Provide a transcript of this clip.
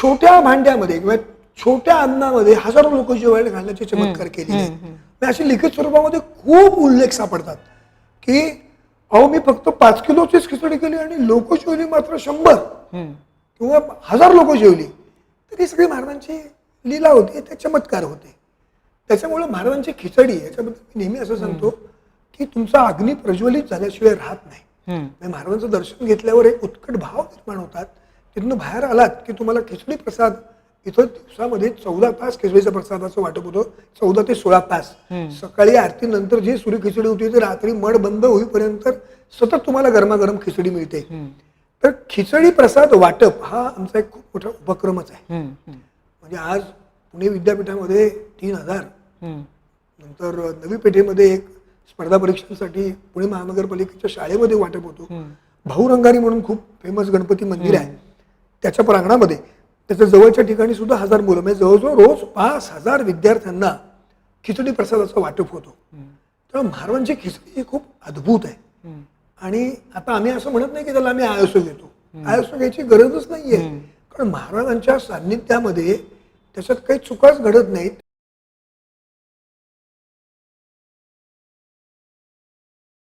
छोट्या भांड्यामध्ये किंवा छोट्या अन्नामध्ये हजारो लोक जेवायला घालण्याचे चमत्कार केलेले आहेत. म्हणजे असे लिखित स्वरूपामध्ये खूप उल्लेख सापडतात की अहो मी फक्त 5 किलोचीच खिचडी केली आणि लोक जेवली मात्र 100 किंवा 1000 लोक जेवली. तर ही सगळी महाराजांची लीला होती, ते चमत्कार होते. त्याच्यामुळे महाराजांची खिचडी याच्याबद्दल मी नेहमी असं सांगतो की तुमचा अग्नी प्रज्वलित झाल्याशिवाय राहत नाही. महाराजांचं दर्शन घेतल्यावर एक उत्कट भाव निर्माण होतात. तिथून बाहेर आलात की तुम्हाला खिचडी प्रसाद इथं दिवसामध्ये 14 तास खिचडीच्या प्रसादाचं वाटप होतं. 14 ते 16 तास. सकाळी आरतीनंतर जी सुरी खिचडी होती ती रात्री मड बंद होईपर्यंत सतत तुम्हाला गरमागरम खिचडी मिळते. तर खिचडी प्रसाद वाटप हा आमचा एक खूप मोठा उपक्रमच आहे. म्हणजे आज पुणे विद्यापीठामध्ये 3000, नंतर नवी पेठेमध्ये एक स्पर्धा परीक्षांसाठी पुणे महानगरपालिकेच्या शाळेमध्ये वाटप होतो. भाऊरंगारी म्हणून खूप फेमस गणपती मंदिर आहे, त्याच्या प्रांगणामध्ये त्याच्या जवळच्या ठिकाणी सुद्धा 1000 मुलं, म्हणजे जवळजवळ रोज 5000 विद्यार्थ्यांना खिचडी प्रसादाचं वाटप होतो. तर महाराजांची खिचडी ही खूप अद्भुत आहे. आणि आता आम्ही असं म्हणत नाही की त्याला आम्ही आयसो घेतो. आयसो घ्यायची गरजच नाहीये, कारण महाराजांच्या सान्निध्यामध्ये त्याच्यात काही चुकाच घडत नाहीत.